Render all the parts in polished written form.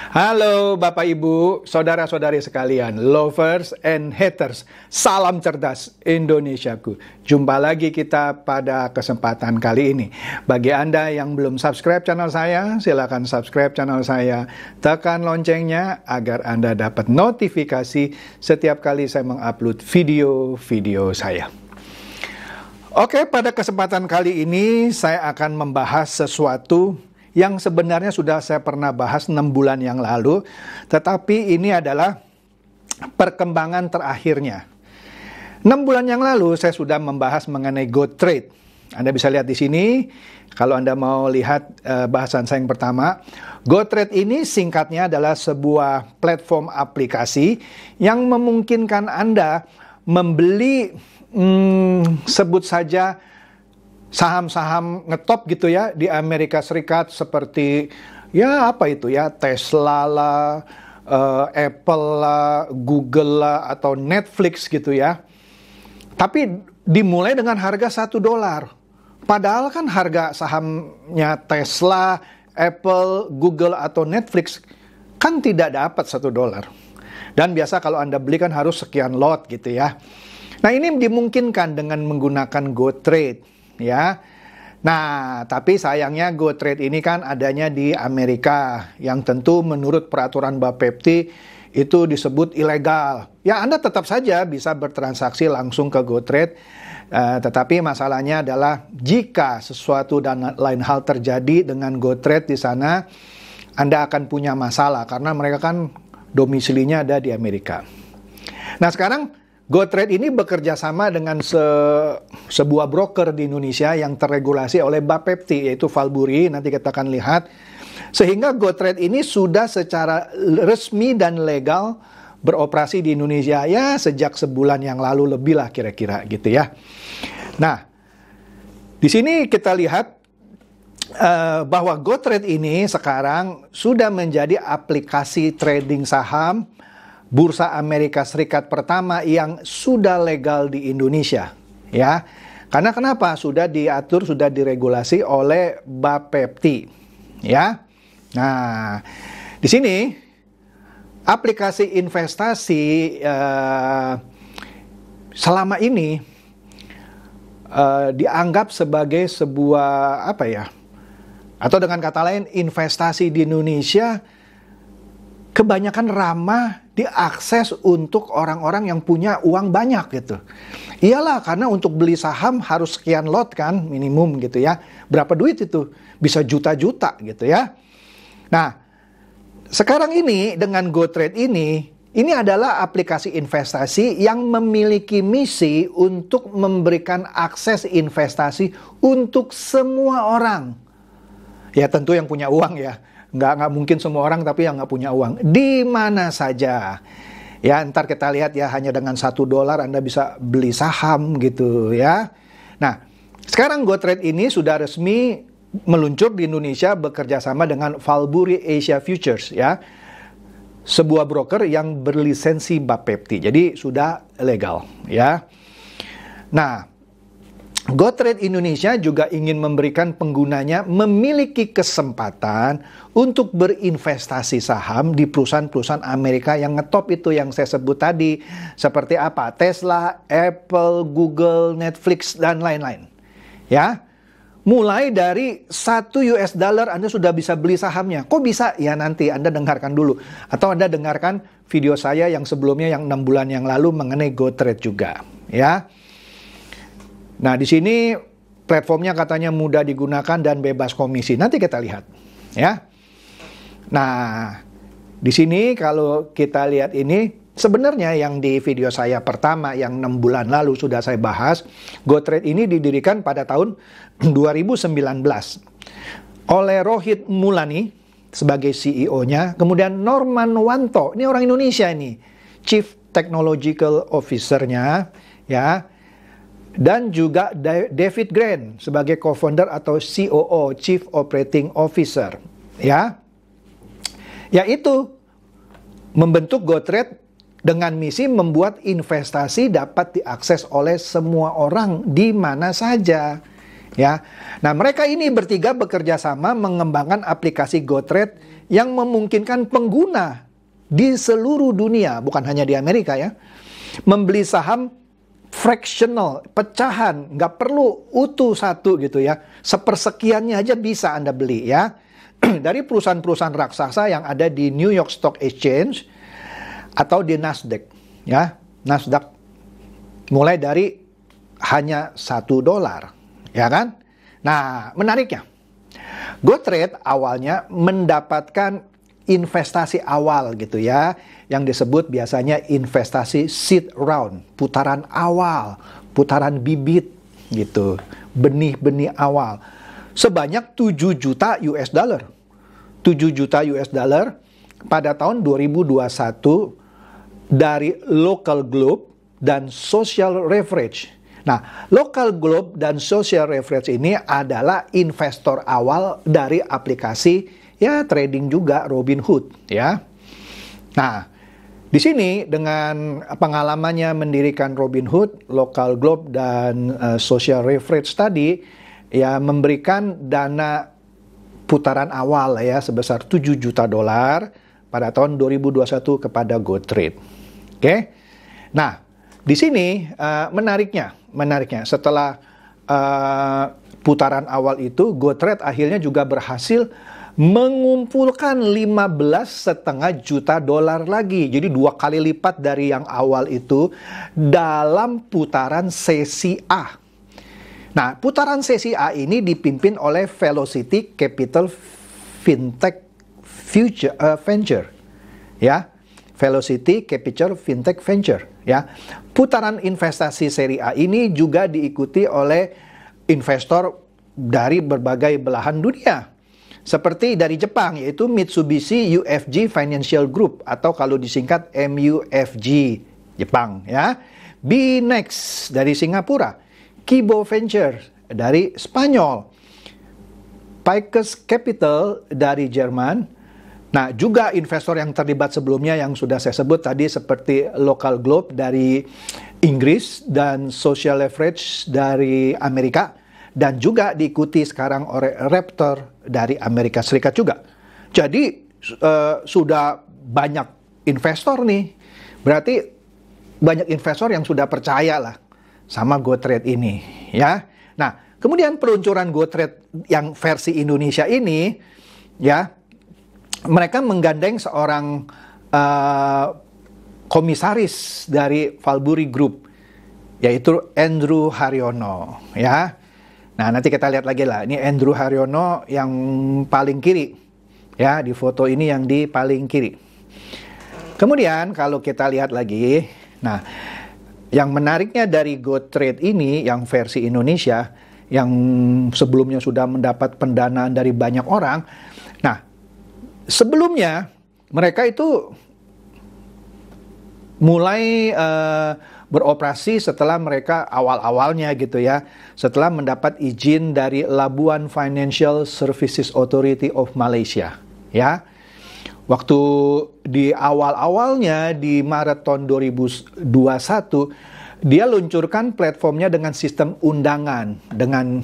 Halo Bapak Ibu, saudara-saudari sekalian, lovers and haters, salam cerdas Indonesiaku. Jumpa lagi kita pada kesempatan kali ini. Bagi Anda yang belum subscribe channel saya, silakan subscribe channel saya. Tekan loncengnya agar Anda dapat notifikasi setiap kali saya mengupload video-video saya. Oke, pada kesempatan kali ini saya akan membahas sesuatu yang sebenarnya sudah saya pernah bahas 6 bulan yang lalu, tetapi ini adalah perkembangan terakhirnya. 6 bulan yang lalu saya sudah membahas mengenai GoTrade. Anda bisa lihat di sini, kalau Anda mau lihat bahasan saya yang pertama. GoTrade ini singkatnya adalah sebuah platform aplikasi yang memungkinkan Anda membeli, sebut saja, saham-saham ngetop gitu ya di Amerika Serikat seperti Tesla lah, Apple lah, Google lah, atau Netflix gitu ya. Tapi dimulai dengan harga $1. Padahal kan harga sahamnya Tesla, Apple, Google atau Netflix kan tidak dapat $1. Dan biasa kalau Anda beli kan harus sekian lot gitu ya. Nah, ini dimungkinkan dengan menggunakan GoTrade. Ya, nah tapi sayangnya GoTrade ini kan adanya di Amerika, yang tentu menurut peraturan Bapepti itu disebut ilegal. Ya, Anda tetap saja bisa bertransaksi langsung ke GoTrade, tetapi masalahnya adalah jika sesuatu dan lain hal terjadi dengan GoTrade di sana, Anda akan punya masalah karena mereka kan domisilinya ada di Amerika. Nah, sekarang GoTrade ini bekerja sama dengan sebuah broker di Indonesia yang terregulasi oleh Bapepti, yaitu Valburi. Nanti kita akan lihat. Sehingga GoTrade ini sudah secara resmi dan legal beroperasi di Indonesia ya sejak sebulan yang lalu lebih lah kira-kira gitu ya. Nah, di sini kita lihat bahwa GoTrade ini sekarang sudah menjadi aplikasi trading saham Bursa Amerika Serikat pertama yang sudah legal di Indonesia, ya. Karena kenapa? Sudah diatur, sudah diregulasi oleh Bapepti, ya. Nah, di sini aplikasi investasi selama ini dianggap sebagai sebuah atau dengan kata lain, investasi di Indonesia kebanyakan ramah diakses untuk orang-orang yang punya uang banyak gitu. Iyalah, karena untuk beli saham harus sekian lot kan, minimum gitu ya. Berapa duit itu? Bisa juta-juta gitu ya. Nah, sekarang ini dengan GoTrade ini adalah aplikasi investasi yang memiliki misi untuk memberikan akses investasi untuk semua orang. Ya tentu yang punya uang ya. Nggak mungkin semua orang, tapi yang nggak punya uang di mana saja ya. Ntar kita lihat ya, hanya dengan $1 Anda bisa beli saham gitu ya. Nah, sekarang GoTrade ini sudah resmi meluncur di Indonesia bekerja sama dengan Valburi Asia Futures ya, sebuah broker yang berlisensi Bapepti, jadi sudah legal ya. Nah, GoTrade Indonesia juga ingin memberikan penggunanya memiliki kesempatan untuk berinvestasi saham di perusahaan-perusahaan Amerika yang ngetop itu yang saya sebut tadi. Seperti apa? Tesla, Apple, Google, Netflix, dan lain-lain. Ya, mulai dari $1 Anda sudah bisa beli sahamnya. Kok bisa? Ya nanti Anda dengarkan dulu. Atau Anda dengarkan video saya yang sebelumnya yang 6 bulan yang lalu mengenai GoTrade juga. Ya. Nah, di sini platformnya katanya mudah digunakan dan bebas komisi. Nanti kita lihat, ya. Nah, di sini kalau kita lihat ini, sebenarnya yang di video saya pertama yang 6 bulan lalu sudah saya bahas, GoTrade ini didirikan pada tahun 2019 oleh Rohit Mulani sebagai CEO-nya, kemudian Norman Wanto, ini orang Indonesia ini, Chief Technological Officer-nya, ya. Dan juga David Grant sebagai co-founder atau COO, Chief Operating Officer, ya. Yaitu membentuk GoTrade dengan misi membuat investasi dapat diakses oleh semua orang di mana saja. Ya. Nah, mereka ini bertiga bekerja sama mengembangkan aplikasi GoTrade yang memungkinkan pengguna di seluruh dunia, bukan hanya di Amerika ya, membeli saham fractional, pecahan, nggak perlu utuh satu gitu ya, sepersekiannya aja bisa Anda beli ya, dari perusahaan-perusahaan raksasa yang ada di New York Stock Exchange atau di Nasdaq ya, Nasdaq mulai dari hanya $1, ya kan? Nah, menariknya, GoTrade awalnya mendapatkan investasi awal gitu ya, yang disebut biasanya investasi seed round, putaran awal, putaran bibit gitu, benih-benih awal, sebanyak 7 juta US dollar. 7 juta US dollar pada tahun 2021 dari Local Globe dan Social Leverage. Nah, Local Globe dan Social Leverage ini adalah investor awal dari aplikasi ya trading juga Robinhood ya. Nah, di sini dengan pengalamannya mendirikan Robinhood, Local Globe dan Social Leverage tadi ya memberikan dana putaran awal ya sebesar 7 juta dolar pada tahun 2021 kepada GoTrade. Oke. Nah, di sini menariknya setelah putaran awal itu GoTrade akhirnya juga berhasil mengumpulkan 15,5 juta dolar lagi. Jadi 2 kali lipat dari yang awal itu dalam putaran sesi A. Nah, putaran sesi A ini dipimpin oleh Velocity Capital Fintech Venture. Ya. Velocity Capital Fintech Venture ya. Putaran investasi seri A ini juga diikuti oleh investor dari berbagai belahan dunia. Seperti dari Jepang yaitu Mitsubishi UFJ Financial Group atau kalau disingkat MUFG Jepang ya. Binex dari Singapura, Kibo Venture dari Spanyol, Picus Capital dari Jerman. Nah, juga investor yang terlibat sebelumnya yang sudah saya sebut tadi seperti Local Globe dari Inggris dan Social Leverage dari Amerika, dan juga diikuti sekarang oleh Raptor dari Amerika Serikat juga. Jadi sudah banyak investor nih, berarti banyak investor yang sudah percaya lah sama GoTrade ini ya. Nah, kemudian peluncuran GoTrade yang versi Indonesia ini ya, mereka menggandeng seorang komisaris dari Valburi Group, yaitu Andrew Haryono ya. Nah, nanti kita lihat lagi lah, ini Andrew Haryono yang paling kiri ya, di foto ini yang di paling kiri. Kemudian kalau kita lihat lagi, nah yang menariknya dari GoTrade ini yang versi Indonesia, yang sebelumnya sudah mendapat pendanaan dari banyak orang. Nah, sebelumnya mereka itu mulai beroperasi setelah mereka awal-awalnya gitu ya, setelah mendapat izin dari Labuan Financial Services Authority of Malaysia ya. Waktu di awal-awalnya di Maret tahun 2021 dia luncurkan platformnya dengan sistem undangan, dengan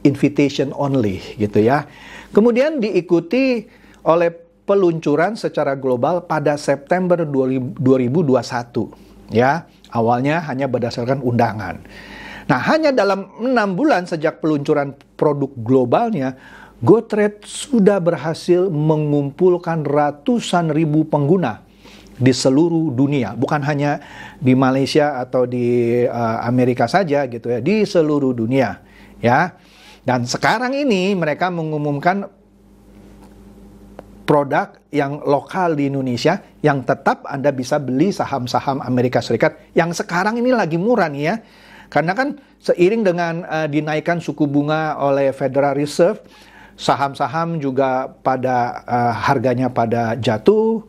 invitation only gitu ya. Kemudian diikuti oleh peluncuran secara global pada September 2021 ya. Awalnya hanya berdasarkan undangan. Nah, hanya dalam 6 bulan sejak peluncuran produk globalnya, GoTrade sudah berhasil mengumpulkan ratusan ribu pengguna di seluruh dunia, bukan hanya di Malaysia atau di Amerika saja gitu ya, di seluruh dunia ya. Dan sekarang ini mereka mengumumkan produk yang lokal di Indonesia yang tetap Anda bisa beli saham-saham Amerika Serikat yang sekarang ini lagi murah nih ya. Karena kan seiring dengan dinaikkan suku bunga oleh Federal Reserve, saham-saham juga pada harganya pada jatuh,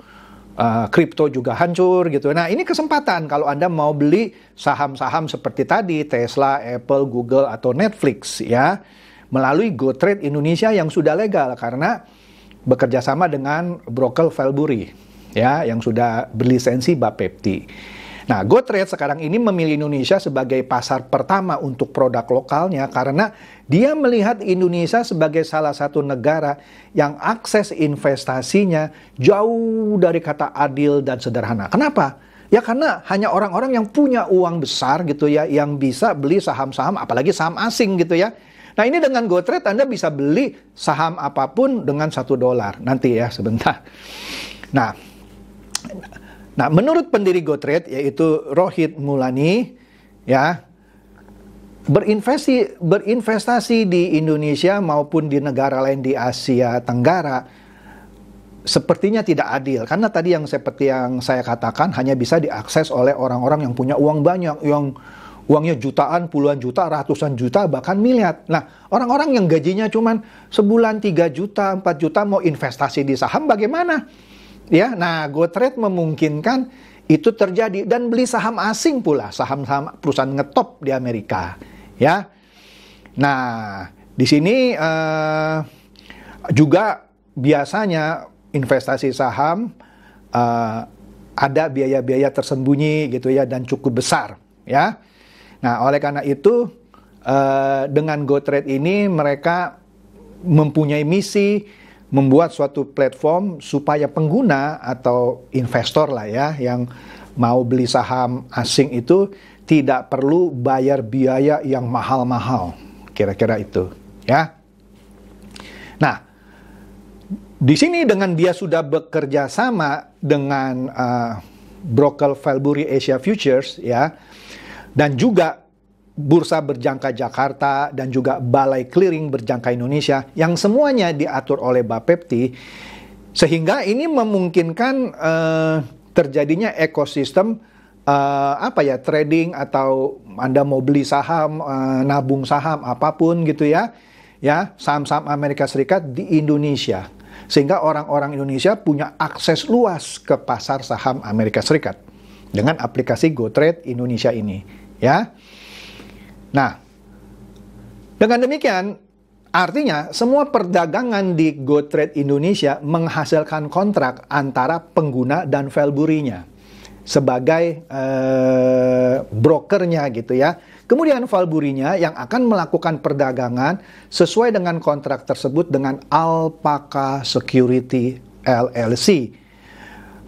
kripto juga hancur gitu. Nah, ini kesempatan kalau Anda mau beli saham-saham seperti tadi, Tesla, Apple, Google atau Netflix ya, melalui GoTrade Indonesia yang sudah legal karena bekerja sama dengan broker Valburi ya, yang sudah berlisensi Bapepti. Nah, GoTrade sekarang ini memilih Indonesia sebagai pasar pertama untuk produk lokalnya karena dia melihat Indonesia sebagai salah satu negara yang akses investasinya jauh dari kata adil dan sederhana. Kenapa? Ya karena hanya orang-orang yang punya uang besar gitu ya, yang bisa beli saham-saham, apalagi saham asing gitu ya. Nah ini dengan GoTrade Anda bisa beli saham apapun dengan $1. Nanti ya sebentar. Nah, menurut pendiri GoTrade yaitu Rohit Mulani, ya, berinvestasi di Indonesia maupun di negara lain di Asia Tenggara sepertinya tidak adil karena tadi seperti yang saya katakan hanya bisa diakses oleh orang-orang yang punya uang banyak, yang uangnya jutaan, puluhan juta, ratusan juta, bahkan miliar. Nah, orang-orang yang gajinya cuma sebulan 3 juta, 4 juta mau investasi di saham bagaimana? Ya, nah GoTrade memungkinkan itu terjadi dan beli saham asing pula, saham-saham perusahaan ngetop di Amerika, ya. Nah, di sini juga biasanya investasi saham ada biaya-biaya tersembunyi gitu ya dan cukup besar, ya. Nah, oleh karena itu dengan GoTrade ini mereka mempunyai misi membuat suatu platform supaya pengguna atau investor lah ya yang mau beli saham asing itu tidak perlu bayar biaya yang mahal-mahal, kira-kira itu ya. Nah, di sini dengan dia sudah bekerja sama dengan broker Valbury Asia Futures ya, dan juga Bursa Berjangka Jakarta dan juga Balai Clearing Berjangka Indonesia yang semuanya diatur oleh Bapepti, sehingga ini memungkinkan terjadinya ekosistem trading atau Anda mau beli saham, nabung saham apapun gitu ya, saham-saham Amerika Serikat di Indonesia, sehingga orang-orang Indonesia punya akses luas ke pasar saham Amerika Serikat dengan aplikasi GoTrade Indonesia ini, ya. Nah, dengan demikian, artinya semua perdagangan di GoTrade Indonesia menghasilkan kontrak antara pengguna dan Valbury-nya sebagai brokernya gitu ya. Kemudian Valbury-nya yang akan melakukan perdagangan sesuai dengan kontrak tersebut dengan Alpaca Security LLC,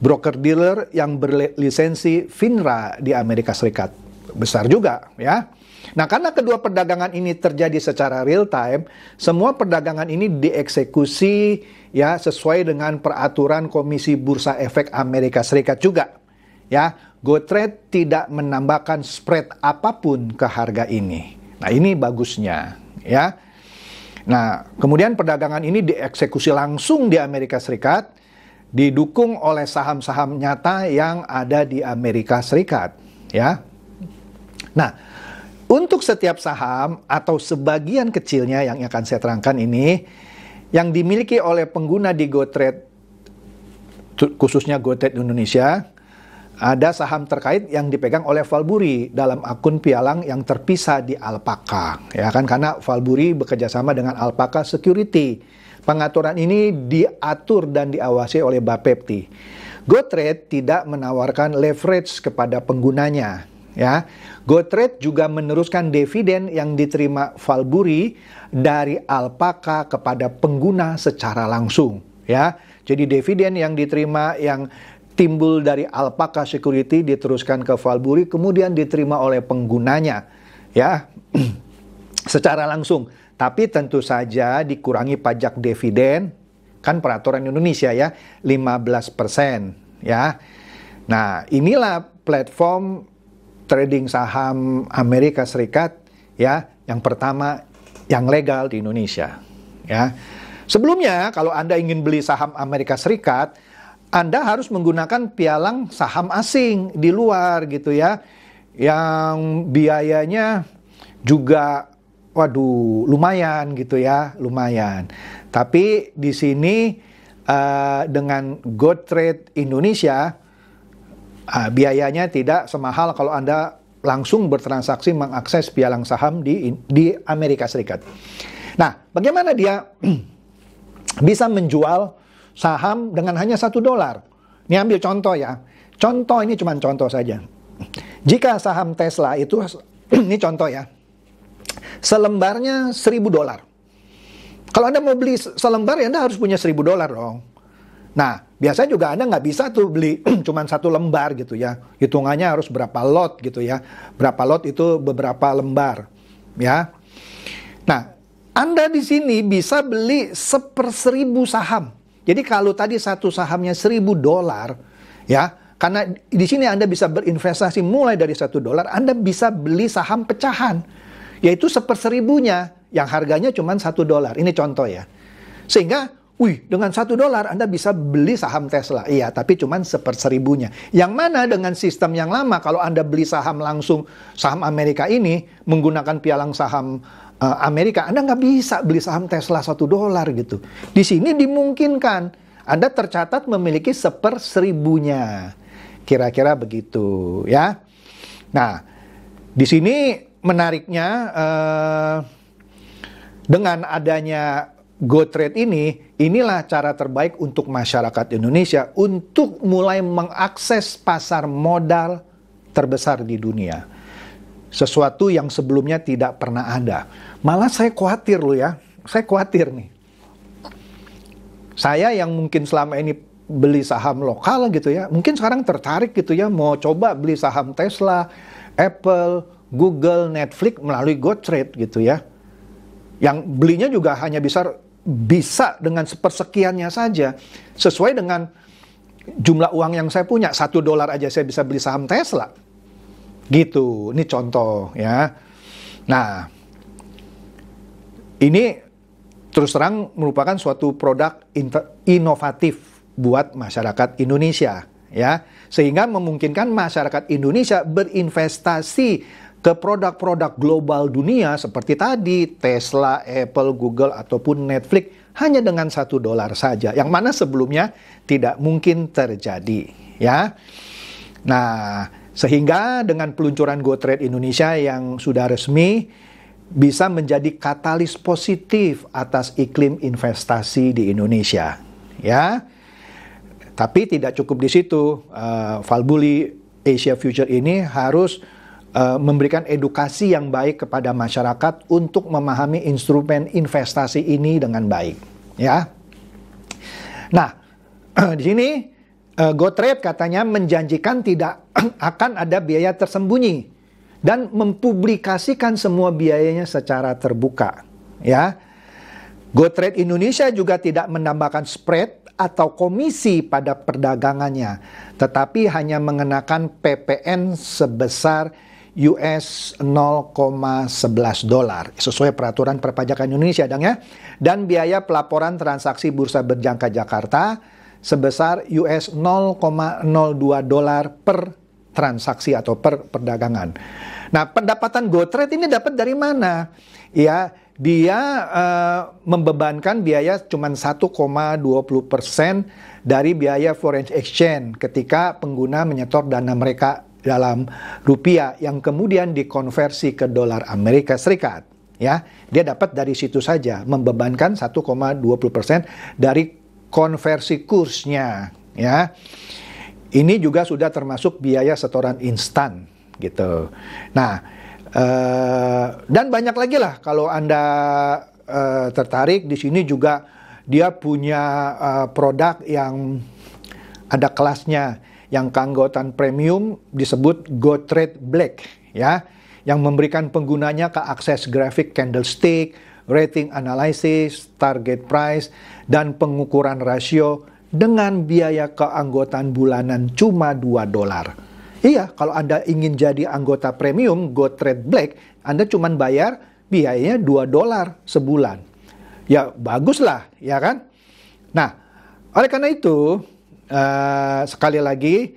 broker dealer yang berlisensi FINRA di Amerika Serikat. Besar juga ya. Nah, karena kedua perdagangan ini terjadi secara real time, semua perdagangan ini dieksekusi ya sesuai dengan peraturan Komisi Bursa Efek Amerika Serikat juga. Ya, GoTrade tidak menambahkan spread apapun ke harga ini. Nah, ini bagusnya ya. Nah, kemudian perdagangan ini dieksekusi langsung di Amerika Serikat, didukung oleh saham-saham nyata yang ada di Amerika Serikat ya. Nah, untuk setiap saham atau sebagian kecilnya yang akan saya terangkan ini, yang dimiliki oleh pengguna di GoTrade, khususnya GoTrade Indonesia, ada saham terkait yang dipegang oleh Valbury dalam akun pialang yang terpisah di Alpaca. Ya kan, karena Valbury bekerjasama dengan Alpaca Security. Pengaturan ini diatur dan diawasi oleh Bapepti. GoTrade tidak menawarkan leverage kepada penggunanya. Ya, GoTrade juga meneruskan dividen yang diterima Valbury dari Alpaca kepada pengguna secara langsung. Ya, jadi dividen yang diterima yang timbul dari Alpaca Security diteruskan ke Valbury, kemudian diterima oleh penggunanya, ya, secara langsung. Tapi tentu saja dikurangi pajak dividen, kan peraturan Indonesia ya, 15%. Ya, nah inilah platform trading saham Amerika Serikat ya yang pertama yang legal di Indonesia ya. Sebelumnya kalau Anda ingin beli saham Amerika Serikat, Anda harus menggunakan pialang saham asing di luar gitu ya, yang biayanya juga lumayan gitu ya, lumayan. Tapi di sini dengan GoTrade Indonesia biayanya tidak semahal kalau Anda langsung bertransaksi mengakses pialang saham di Amerika Serikat. Nah, bagaimana dia bisa menjual saham dengan hanya $1? Ini ambil contoh ya. Contoh ini cuma contoh saja. Jika saham Tesla itu, ini contoh ya, selembarnya $1.000. Kalau Anda mau beli selembar, ya Anda harus punya $1.000 dong. Nah, biasanya juga Anda nggak bisa tuh beli cuma satu lembar gitu ya. Hitungannya harus berapa lot gitu ya. Berapa lot itu beberapa lembar, ya. Nah, Anda di sini bisa beli 1/1000 saham. Jadi kalau tadi satu sahamnya $1.000, ya, karena di sini Anda bisa berinvestasi mulai dari $1, Anda bisa beli saham pecahan, yaitu 1/1000-nya, yang harganya cuma $1. Ini contoh ya. Sehingga, dengan $1 Anda bisa beli saham Tesla. Iya, tapi cuma 1/1000-nya. Yang mana dengan sistem yang lama, kalau Anda beli saham langsung, saham Amerika ini, menggunakan pialang saham Amerika, Anda nggak bisa beli saham Tesla $1 gitu. Di sini dimungkinkan Anda tercatat memiliki 1/1000-nya. Kira-kira begitu ya. Nah, di sini menariknya dengan adanya GoTrade inilah cara terbaik untuk masyarakat Indonesia untuk mulai mengakses pasar modal terbesar di dunia. Sesuatu yang sebelumnya tidak pernah ada. Malah saya khawatir loh ya. Saya khawatir nih. Saya yang mungkin selama ini beli saham lokal gitu ya, mungkin sekarang tertarik gitu ya, mau coba beli saham Tesla, Apple, Google, Netflix melalui GoTrade gitu ya. Yang belinya juga hanya bisa dengan sepersekiannya saja, sesuai dengan jumlah uang yang saya punya. $1 aja saya bisa beli saham Tesla. Gitu, ini contoh ya. Nah, ini terus terang merupakan suatu produk inovatif buat masyarakat Indonesia ya, sehingga memungkinkan masyarakat Indonesia berinvestasi ke produk-produk global dunia seperti tadi Tesla, Apple, Google ataupun Netflix hanya dengan $1 saja, yang mana sebelumnya tidak mungkin terjadi ya. Nah, sehingga dengan peluncuran GoTrade Indonesia yang sudah resmi bisa menjadi katalis positif atas iklim investasi di Indonesia ya. Tapi tidak cukup di situ. Valbuli Asia Future ini harus memberikan edukasi yang baik kepada masyarakat untuk memahami instrumen investasi ini dengan baik, ya. Nah, di sini GoTrade katanya menjanjikan tidak akan ada biaya tersembunyi dan mempublikasikan semua biayanya secara terbuka, ya. GoTrade Indonesia juga tidak menambahkan spread atau komisi pada perdagangannya, tetapi hanya mengenakan PPN sebesar US $0,11 sesuai peraturan perpajakan Indonesia dan biaya pelaporan transaksi bursa berjangka Jakarta sebesar US $0,02 per transaksi atau per perdagangan. Nah, pendapatan GoTrade ini dapat dari mana? Ya, dia membebankan biaya cuma 1,20% dari biaya foreign exchange ketika pengguna menyetor dana mereka dalam rupiah yang kemudian dikonversi ke dolar Amerika Serikat. Ya, dia dapat dari situ saja, membebankan 1,20% dari konversi kursnya. Ya, ini juga sudah termasuk biaya setoran instan, gitu. Nah, dan banyak lagi lah kalau Anda tertarik. Di sini juga dia punya produk yang ada kelasnya, yang keanggotaan premium disebut GoTrade Black ya, yang memberikan penggunanya ke akses grafik candlestick, rating analysis, target price, dan pengukuran rasio dengan biaya keanggotaan bulanan cuma $2. Iya, kalau Anda ingin jadi anggota premium GoTrade Black, Anda cuma bayar biayanya $2 sebulan. Ya, baguslah, ya kan? Nah, oleh karena itu, sekali lagi,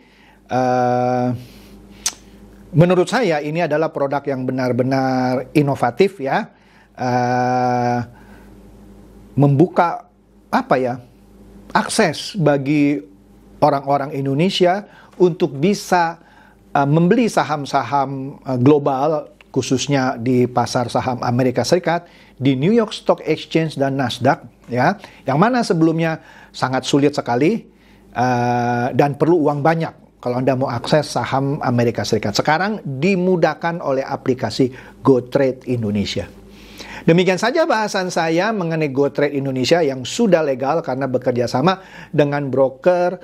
menurut saya ini adalah produk yang benar-benar inovatif ya, membuka akses bagi orang-orang Indonesia untuk bisa membeli saham-saham global, khususnya di pasar saham Amerika Serikat, di New York Stock Exchange dan Nasdaq, ya, yang mana sebelumnya sangat sulit sekali dan perlu uang banyak kalau Anda mau akses saham Amerika Serikat. Sekarang dimudahkan oleh aplikasi GoTrade Indonesia. Demikian saja bahasan saya mengenai GoTrade Indonesia yang sudah legal karena bekerja sama dengan broker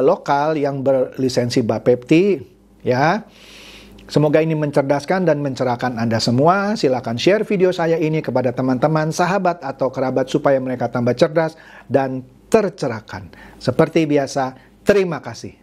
lokal yang berlisensi Bapepti, ya. Semoga ini mencerdaskan dan mencerahkan Anda semua. Silakan share video saya ini kepada teman-teman, sahabat atau kerabat supaya mereka tambah cerdas dan tercerahkan. Seperti biasa, terima kasih.